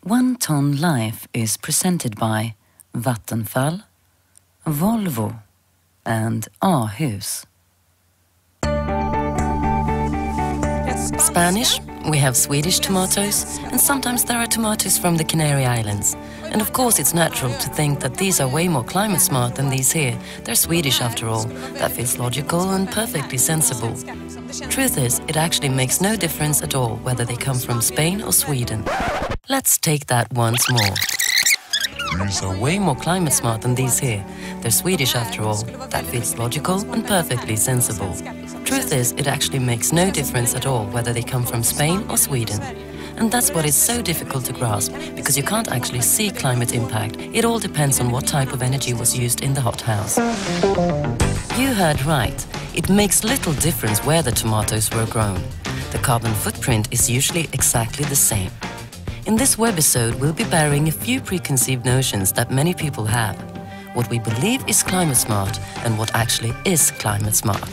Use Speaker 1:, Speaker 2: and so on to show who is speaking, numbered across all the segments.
Speaker 1: One Tonne Life is presented by Vattenfall, Volvo and Aarhus.
Speaker 2: Spanish, we have Swedish tomatoes, and sometimes there are tomatoes from the Canary Islands. And of course it's natural to think that these are way more climate smart than these here. They're Swedish after all. That feels logical and perfectly sensible. Truth is, it actually makes no difference at all whether they come from Spain or Sweden. Let's take that once more. These are way more climate smart than these here. They're Swedish after all. That feels logical and perfectly sensible. Truth is, it actually makes no difference at all whether they come from Spain or Sweden. And that's what is so difficult to grasp, because you can't actually see climate impact. It all depends on what type of energy was used in the hothouse. You heard right. It makes little difference where the tomatoes were grown. The carbon footprint is usually exactly the same. In this webisode, we'll be bearing a few preconceived notions that many people have. What we believe is climate smart and what actually is climate smart.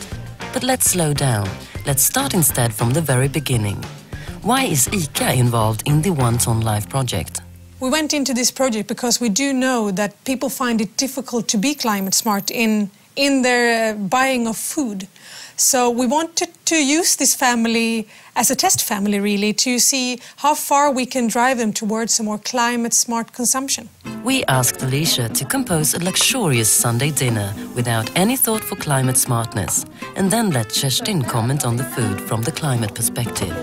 Speaker 2: But let's slow down. Let's start instead from the very beginning. Why is ICA involved in the One Tonne Life project?
Speaker 3: We went into this project because we do know that people find it difficult to be climate smart in their buying of food. So we wanted to use this family as a test family, really, to see how far we can drive them towards a more climate-smart consumption.
Speaker 2: We asked Alicia to compose a luxurious Sunday dinner without any thought for climate smartness, and then let Kerstin comment on the food from the climate perspective.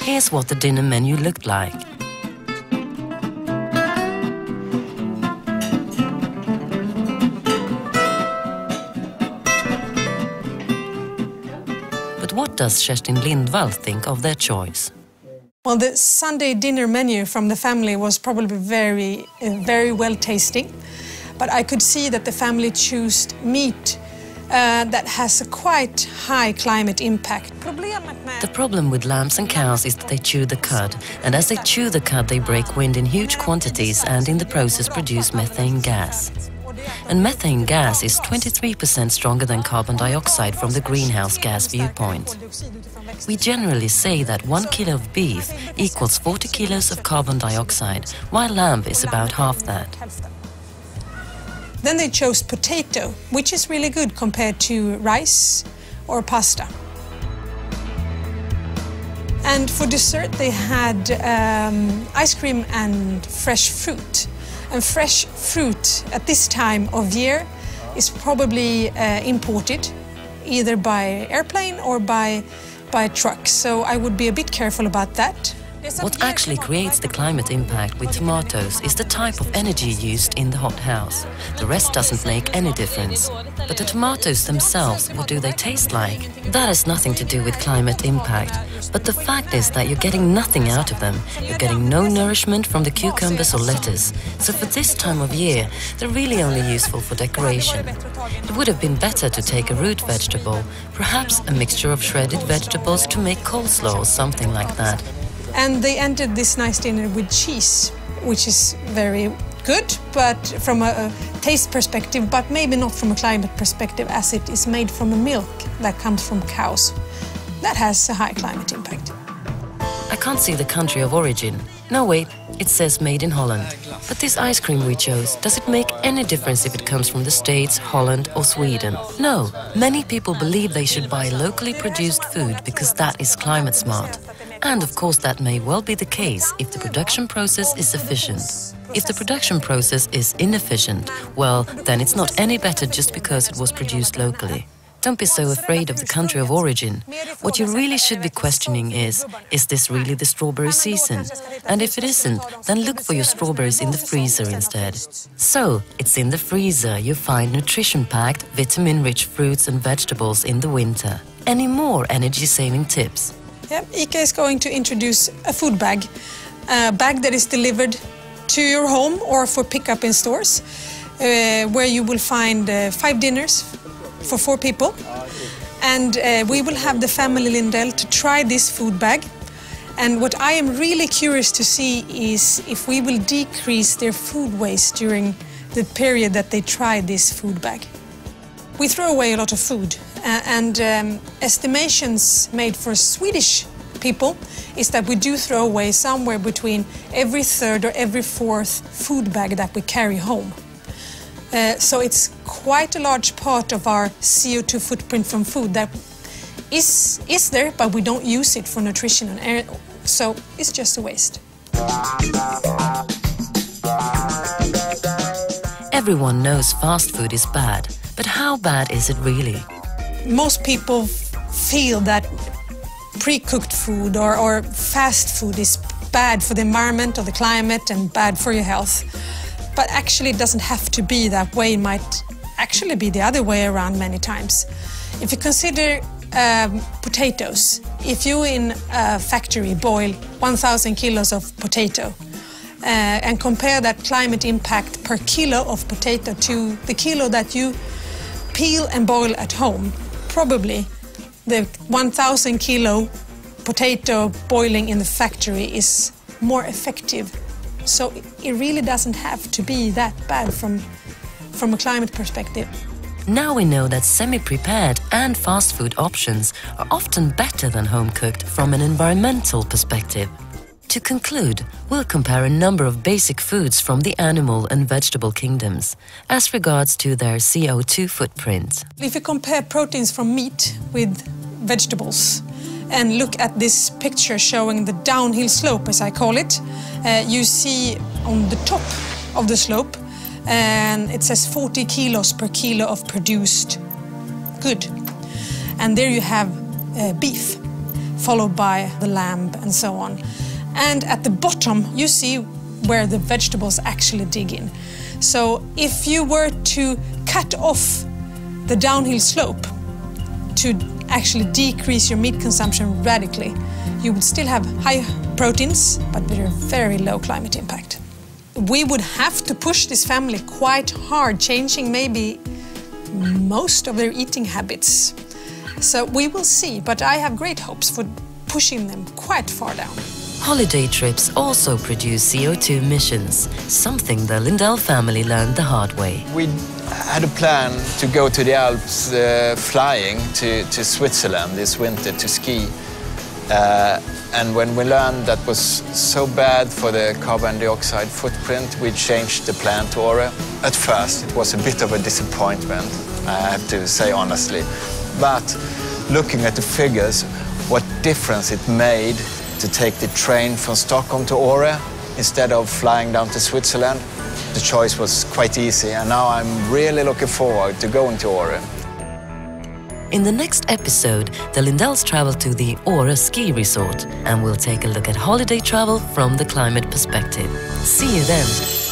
Speaker 2: Here's what the dinner menu looked like. But what does Kerstin Lindvall think of their choice?
Speaker 3: Well, the Sunday dinner menu from the family was probably very well tasting, but I could see that the family chose meat that has a quite high climate impact.
Speaker 2: The problem with lambs and cows is that they chew the cud, and as they chew the cud they break wind in huge quantities and in the process produce methane gas. And methane gas is 23% stronger than carbon dioxide from the greenhouse gas viewpoint. We generally say that 1 kilo of beef equals 40 kilos of carbon dioxide, while lamb is about half that.
Speaker 3: Then they chose potato, which is really good compared to rice or pasta. And for dessert they had ice cream and fresh fruit. And fresh fruit at this time of year is probably imported, either by airplane or by truck. So I would be a bit careful about that.
Speaker 2: What actually creates the climate impact with tomatoes is the type of energy used in the hothouse. The rest doesn't make any difference. But the tomatoes themselves, what do they taste like? That has nothing to do with climate impact. But the fact is that you're getting nothing out of them. You're getting no nourishment from the cucumbers or lettuce. So for this time of year, they're really only useful for decoration. It would have been better to take a root vegetable, perhaps a mixture of shredded vegetables to make coleslaw or something like that.
Speaker 3: And they ended this nice dinner with cheese, which is very good, but from a taste perspective, but maybe not from a climate perspective, as it is made from a milk that comes from cows. That has a high climate impact.
Speaker 2: I can't see the country of origin. No, wait, it says made in Holland. But this ice cream we chose, does it make any difference if it comes from the States, Holland or Sweden? No, many people believe they should buy locally produced food because that is climate smart. And of course that may well be the case if the production process is efficient. If the production process is inefficient, well, then it's not any better just because it was produced locally. Don't be so afraid of the country of origin. What you really should be questioning is this really the strawberry season? And if it isn't, then look for your strawberries in the freezer instead. So, it's in the freezer you find nutrition-packed, vitamin-rich fruits and vegetables in the winter. Any more energy-saving tips?
Speaker 3: Yeah, ICA is going to introduce a food bag. A bag that is delivered to your home or for pickup in stores, where you will find 5 dinners for 4 people. And we will have the family Lindell to try this food bag And what I am really curious to see is if we will decrease their food waste during the period that they try this food bag. We throw away a lot of food, and estimations made for Swedish people is that we do throw away somewhere between every third or every fourth food bag that we carry home. So it's quite a large part of our CO2 footprint from food that is there, but we don't use it for nutrition and air, so it's just a waste.
Speaker 2: Everyone knows fast food is bad, but how bad is it really?
Speaker 3: Most people feel that pre-cooked food or fast food is bad for the environment or the climate and bad for your health. But actually it doesn't have to be that way. It might actually be the other way around many times. If you consider potatoes, if you in a factory boil 1,000 kilos of potato and compare that climate impact per kilo of potato to the kilo that you peel and boil at home, probably the 1,000 kilo potato boiling in the factory is more effective. So it really doesn't have to be that bad from a climate perspective.
Speaker 2: Now we know that semi-prepared and fast food options are often better than home-cooked from an environmental perspective. To conclude, we'll compare a number of basic foods from the animal and vegetable kingdoms as regards to their CO2 footprint.
Speaker 3: If you compare proteins from meat with vegetables and look at this picture showing the downhill slope, as I call it, you see on the top of the slope and it says 40 kilos per kilo of produced good. And there you have beef, followed by the lamb and so on. And at the bottom you see where the vegetables actually dig in. So if you were to cut off the downhill slope to actually decrease your meat consumption radically, you would still have high proteins, but with a very low climate impact. We would have to push this family quite hard, changing maybe most of their eating habits. So we will see, but I have great hopes for pushing them quite far down.
Speaker 2: Holiday trips also produce CO2 emissions, something the Lindell family learned the hard way.
Speaker 4: We had a plan to go to the Alps flying to Switzerland this winter to ski. And when we learned that was so bad for the carbon dioxide footprint, we changed the plan to Åre. At first, it was a bit of a disappointment, I have to say honestly. But looking at the figures, what difference it made to take the train from Stockholm to Åre instead of flying down to Switzerland, the choice was quite easy, and now I'm really looking forward to going to Åre.
Speaker 2: In the next episode, the Lindells travel to the Åre ski resort and we'll take a look at holiday travel from the climate perspective. See you then!